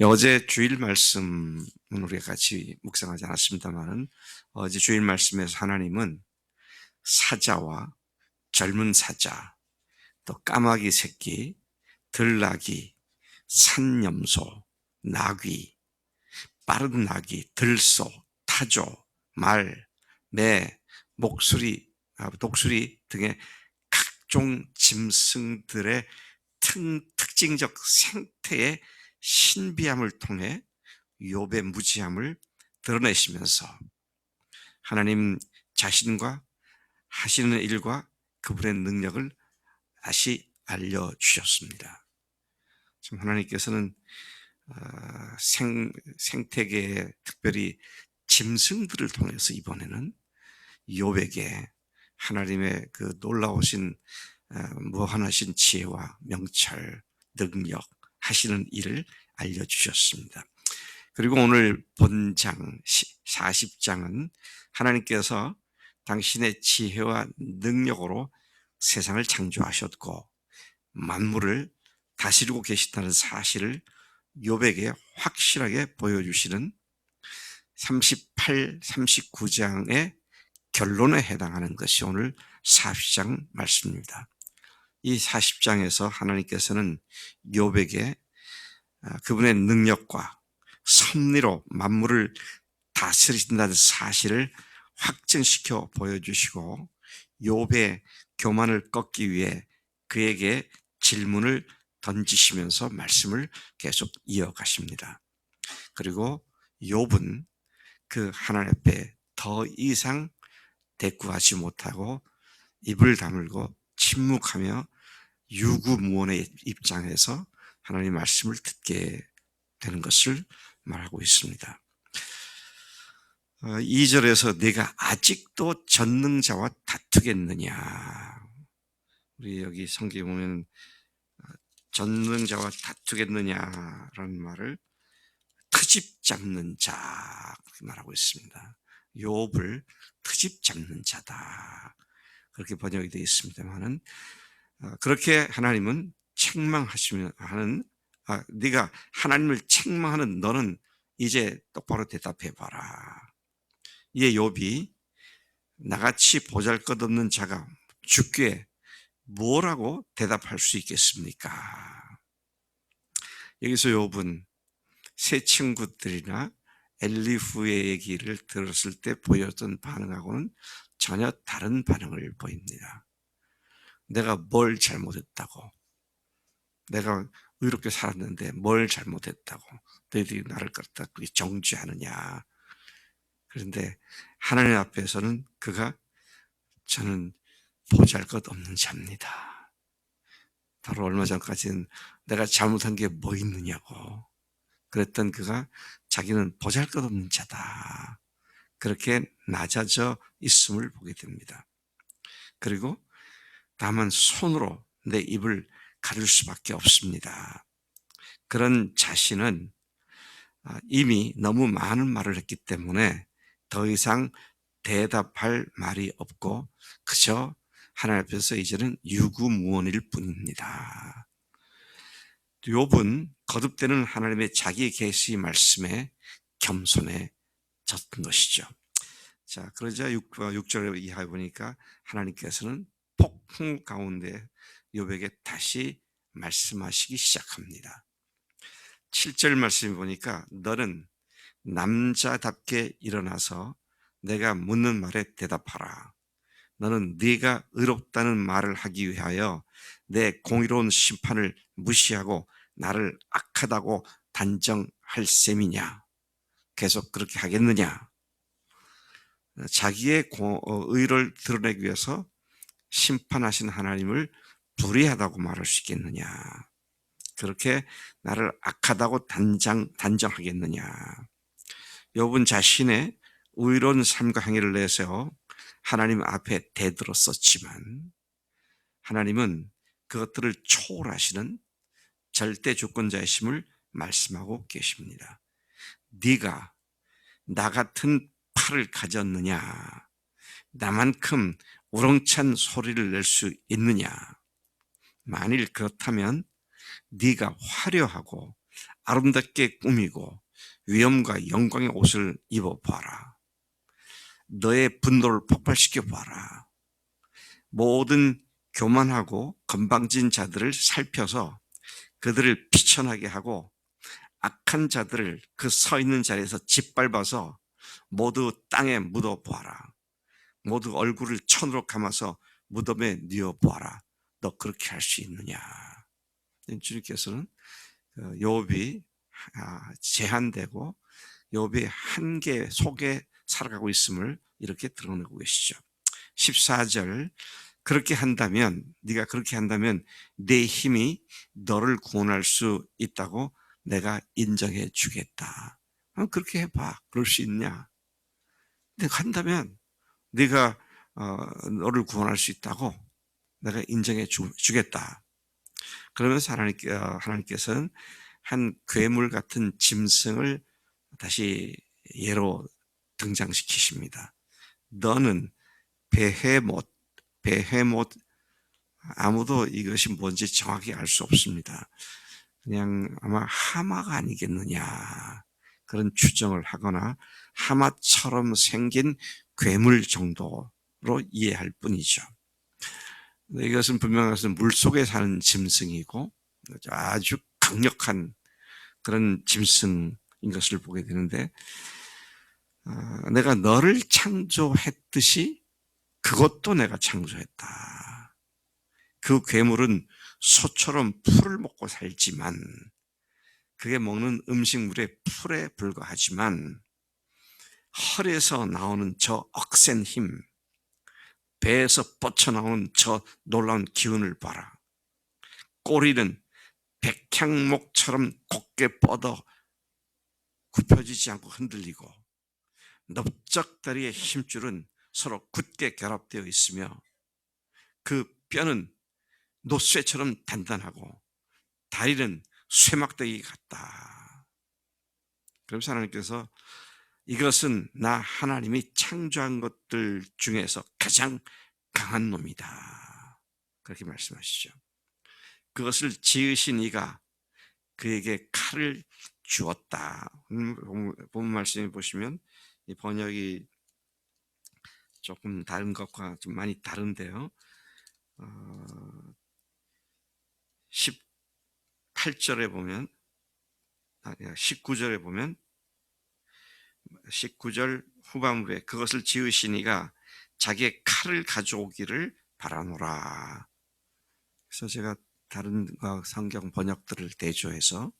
어제 주일 말씀은 우리가 같이 묵상하지 않았습니다만은 어제 주일 말씀에서 하나님은 사자와 젊은 사자, 또 까마귀 새끼, 들나귀, 산염소, 나귀, 빠른 나귀, 들소, 타조, 말, 매, 목수리, 독수리 등의 각종 짐승들의 특징적 생태의 신비함을 통해 욥의 무지함을 드러내시면서 하나님 자신과 하시는 일과 그분의 능력을 다시 알려주셨습니다. 지금 하나님께서는 생태계에 특별히 짐승들을 통해서 이번에는 욥에게 하나님의 그 놀라우신 무한하신 지혜와 명철, 능력, 하시는 일을 알려주셨습니다. 그리고 오늘 본장 40장은 하나님께서 당신의 지혜와 능력으로 세상을 창조하셨고 만물을 다스리고 계시다는 사실을 욥에게 확실하게 보여주시는 38, 39장의 결론에 해당하는 것이 오늘 40장 말씀입니다. 이 40장에서 하나님께서는 욥에게 그분의 능력과 섭리로 만물을 다스리신다는 사실을 확증시켜 보여주시고 욥의 교만을 꺾기 위해 그에게 질문을 던지시면서 말씀을 계속 이어가십니다. 그리고 욥은 그 하나님 앞에 더 이상 대꾸하지 못하고 입을 다물고 침묵하며 유구무원의 입장에서 하나님의 말씀을 듣게 되는 것을 말하고 있습니다. 2절에서 내가 아직도 전능자와 다투겠느냐. 우리 여기 성경에 보면 전능자와 다투겠느냐라는 말을 트집 잡는 자 그렇게 말하고 있습니다. 욥을 트집 잡는 자다 그렇게 번역이 되어 있습니다만은 그렇게 하나님은 책망하시면 하는 네가 하나님을 책망하는 너는 이제 똑바로 대답해 봐라. 이에 욥이 나같이 보잘것없는 자가 주께 뭐라고 대답할 수 있겠습니까? 여기서 욥은 새 친구들이나 엘리후의 얘기를 들었을 때 보였던 반응하고는 전혀 다른 반응을 보입니다. 내가 뭘 잘못했다고, 내가 의롭게 살았는데 뭘 잘못했다고 너희들이 나를 갖다 정죄하느냐. 그런데 하나님 앞에서는 그가 저는 보잘것없는 자입니다. 바로 얼마 전까지는 내가 잘못한 게 뭐 있느냐고 그랬던 그가 자기는 보잘것없는 자다. 그렇게 낮아져 있음을 보게 됩니다. 그리고 다만 손으로 내 입을 가릴 수밖에 없습니다. 그런 자신은 이미 너무 많은 말을 했기 때문에 더 이상 대답할 말이 없고 그저 하나님 앞에서 이제는 유구무원일 뿐입니다. 욥은 거듭되는 하나님의 자기 계시 말씀에 겸손해졌던 것이죠. 자, 그러자 6절 이하에 보니까 하나님께서는 폭풍 가운데 욥에게 다시 말씀하시기 시작합니다. 7절 말씀을 보니까 너는 남자답게 일어나서 내가 묻는 말에 대답하라. 너는 네가 의롭다는 말을 하기 위하여 내 공의로운 심판을 무시하고 나를 악하다고 단정할 셈이냐? 계속 그렇게 하겠느냐? 자기의 의를 드러내기 위해서 심판하신 하나님을 불의하다고 말할 수 있겠느냐? 그렇게 나를 악하다고 단정하겠느냐? 욥은 자신의 의로운 삶과 행위를 내세워 하나님 앞에 대들었었지만 하나님은 그것들을 초월하시는 절대 주권자이심을 말씀하고 계십니다. 네가 나 같은 팔을 가졌느냐? 나만큼 우렁찬 소리를 낼 수 있느냐? 만일 그렇다면 네가 화려하고 아름답게 꾸미고 위엄과 영광의 옷을 입어봐라. 너의 분노를 폭발시켜 봐라. 모든 교만하고 건방진 자들을 살펴서 그들을 비천하게 하고 악한 자들을 그 서 있는 자리에서 짓밟아서 모두 땅에 묻어보아라. 모두 얼굴을 천으로 감아서 무덤에 뉘어보아라. 너 그렇게 할 수 있느냐? 주님께서는 욥이 제한되고 욥이 한계 속에 살아가고 있음을 이렇게 드러내고 계시죠. 14절, 그렇게 한다면, 네가 그렇게 한다면 내 힘이 너를 구원할 수 있다고 내가 인정해 주겠다. 그렇게 해봐. 그럴 수 있냐? 내가 한다면 네가 너를 구원할 수 있다고 내가 인정해 주겠다. 그러면서 하나님께서는 한 괴물 같은 짐승을 다시 예로 등장시키십니다. 너는 베헤못, 아무도 이것이 뭔지 정확히 알 수 없습니다. 그냥 아마 하마가 아니겠느냐, 그런 추정을 하거나 하마처럼 생긴 괴물 정도로 이해할 뿐이죠. 이것은 분명히 물속에 사는 짐승이고 아주 강력한 그런 짐승인 것을 보게 되는데, 내가 너를 창조했듯이 그것도 내가 창조했다. 그 괴물은 소처럼 풀을 먹고 살지만, 그게 먹는 음식물의 풀에 불과하지만 헐에서 나오는 저 억센 힘, 배에서 뻗쳐나오는 저 놀라운 기운을 봐라. 꼬리는 백향목처럼 곧게 뻗어 굽혀지지 않고 흔들리고, 넓적다리의 힘줄은 서로 굳게 결합되어 있으며 그 뼈는 노쇠처럼 단단하고 다리는 쇠막대기 같다. 그러면서 하나님께서 이것은 나 하나님이 창조한 것들 중에서 가장 강한 놈이다. 그렇게 말씀하시죠. 그것을 지으신 이가 그에게 칼을 주었다. 본 말씀에 보시면 이 번역이 조금 다른 것과 좀 많이 다른데요. 18절에 보면, 19절에 보면, 19절 후반부에 그것을 지으시니가 자기의 칼을 가져오기를 바라노라. 그래서 제가 다른 성경 번역들을 대조해서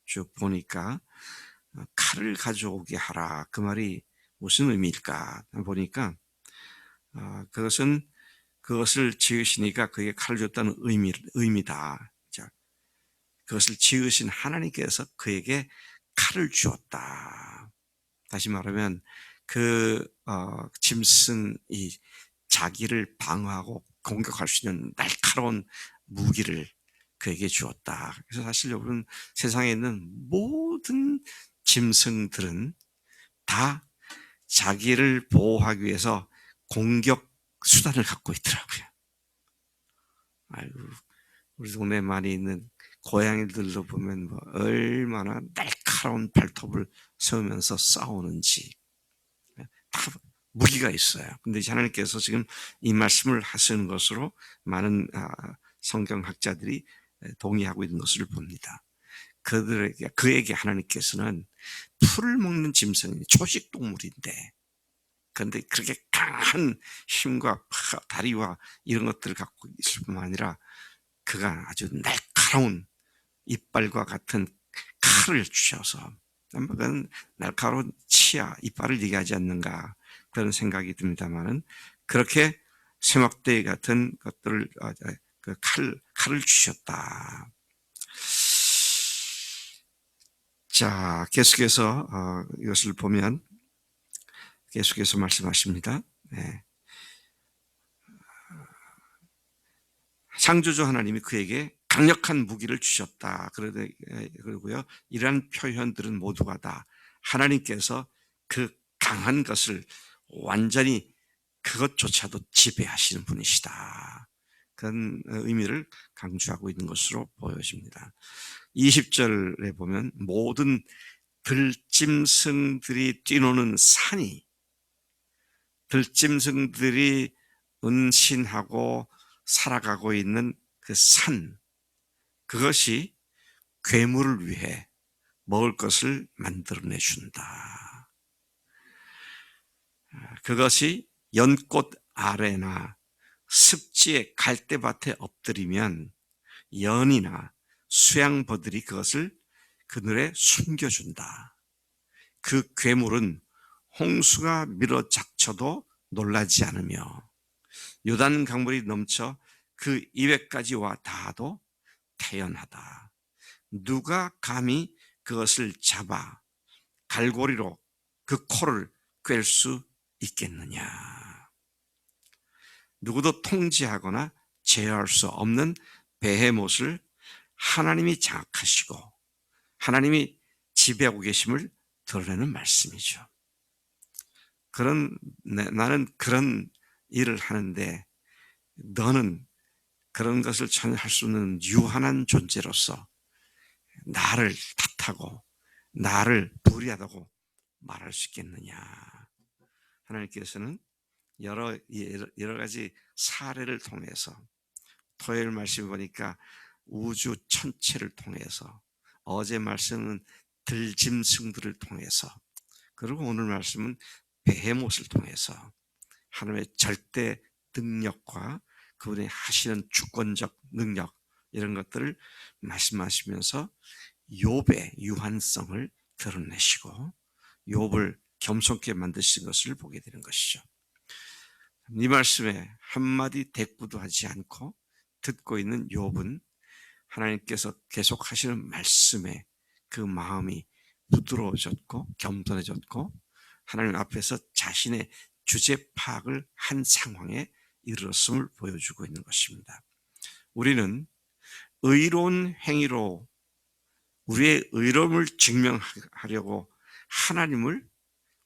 쭉 보니까 칼을 가져오게 하라, 그 말이 무슨 의미일까 보니까 그것을 지으시니까 그에게 칼을 줬다는 의미다. 그것을 지으신 하나님께서 그에게 칼을 주었다. 다시 말하면 짐승이 자기를 방어하고 공격할 수 있는 날카로운 무기를 그에게 주었다. 그래서 사실 여러분, 세상에 있는 모든 짐승들은 다 자기를 보호하기 위해서 공격 수단을 갖고 있더라고요. 아이고, 우리 동네에 많이 있는 고양이들도 보면 얼마나 날카로운 발톱을 세우면서 싸우는지 다 무기가 있어요. 근데 하나님께서 지금 이 말씀을 하시는 것으로 많은 성경학자들이 동의하고 있는 것을 봅니다. 그에게 하나님께서는 풀을 먹는 짐승이 초식 동물인데, 그런데 그렇게 강한 힘과 다리와 이런 것들을 갖고 있을 뿐만 아니라 그가 아주 날카로운 이빨과 같은 칼을 주셔서, 그건 날카로운 치아, 이빨을 얘기하지 않는가 그런 생각이 듭니다만은, 그렇게 쇠막대기 같은 것들을 칼을 주셨다. 자, 계속해서 이것을 보면 계속해서 말씀하십니다. 네. 창조주 하나님이 그에게 강력한 무기를 주셨다. 그러고요, 이러한 표현들은 모두가 다 하나님께서 그 강한 것을 완전히 그것조차도 지배하시는 분이시다. 그런 의미를 강조하고 있는 것으로 보여집니다. 20절에 보면 모든 들짐승들이 뛰노는 산이, 들짐승들이 은신하고 살아가고 있는 그 산, 그것이 괴물을 위해 먹을 것을 만들어내 준다. 그것이 연꽃 아래나 습지의 갈대밭에 엎드리면 연이나 수양버들이 그것을 그늘에 숨겨준다. 그 괴물은 홍수가 밀어 작쳐도 놀라지 않으며 요단 강물이 넘쳐 그 입에까지 와 닿아도 태연하다. 누가 감히 그것을 잡아 갈고리로 그 코를 꿰 수 있겠느냐. 누구도 통제하거나 제어할 수 없는 베헤못을 하나님이 장악하시고 하나님이 지배하고 계심을 드러내는 말씀이죠. 나는 그런 일을 하는데 너는 그런 것을 전혀 할 수 없는 유한한 존재로서 나를 탓하고 나를 불의하다고 말할 수 있겠느냐. 하나님께서는 여러 가지 사례를 통해서, 토요일 말씀 보니까 우주 천체를 통해서, 어제 말씀은 들짐승들을 통해서, 그리고 오늘 말씀은 베헤못을 통해서 하나님의 절대 능력과 그분의 하시는 주권적 능력, 이런 것들을 말씀하시면서 욥의 유한성을 드러내시고 욥을 겸손케 만드신 것을 보게 되는 것이죠. 이 말씀에 한마디 대꾸도 하지 않고 듣고 있는 욥은 하나님께서 계속 하시는 말씀에 그 마음이 부드러워졌고 겸손해졌고 하나님 앞에서 자신의 주제 파악을 한 상황에 이르렀음을 보여주고 있는 것입니다. 우리는 의로운 행위로 우리의 의로움을 증명하려고 하나님을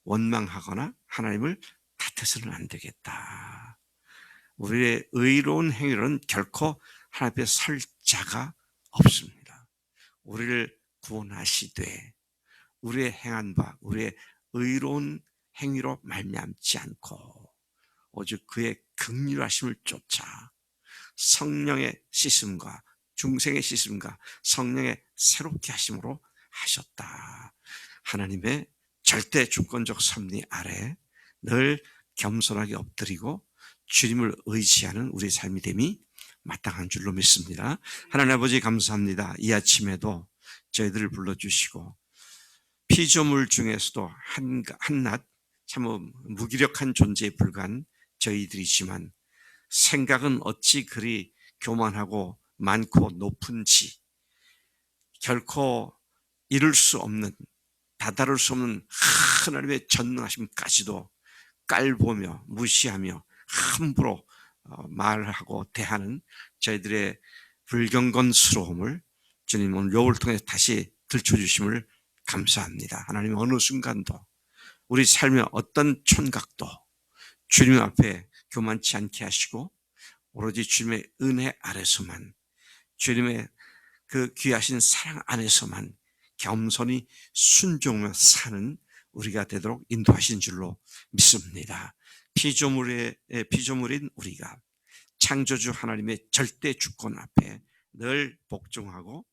원망하거나 하나님을 탓해서는 안 되겠다. 우리의 의로운 행위로는 결코 하나님 앞에 설 자가 없습니다. 우리를 구원하시되 우리의 행한 바, 우리의 의로운 행위로 말미암지 않고 오직 그의 긍휼하심을 쫓아 성령의 씻음과 중생의 씻음과 성령의 새롭게 하심으로 하셨다. 하나님의 절대 주권적 섭리 아래 늘 겸손하게 엎드리고 주님을 의지하는 우리의 삶이 됨이 마땅한 줄로 믿습니다. 하나님 아버지 감사합니다. 이 아침에도 저희들을 불러주시고 피조물 중에서도 한낱 참 무기력한 존재에 불과한 저희들이지만 생각은 어찌 그리 교만하고 많고 높은지 결코 이룰 수 없는, 다다를 수 없는 하나님의 전능하심까지도 깔보며 무시하며 함부로 말하고 대하는 저희들의 불경건스러움을 주님 오늘 욥을 통해 다시 들춰주심을 감사합니다. 하나님 어느 순간도 우리 삶의 어떤 촌각도 주님 앞에 교만치 않게 하시고 오로지 주님의 은혜 아래서만, 주님의 그 귀하신 사랑 안에서만 겸손히 순종하며 사는 우리가 되도록 인도하신 줄로 믿습니다. 피조물인 우리가 창조주 하나님의 절대 주권 앞에 늘 복종하고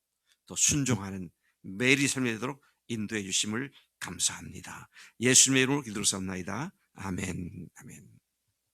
또 순종하는 매일이 삶이 되도록 인도해 주심을 감사합니다. 예수님의 이름으로 기도드렸사옵나이다. 아멘. 아멘.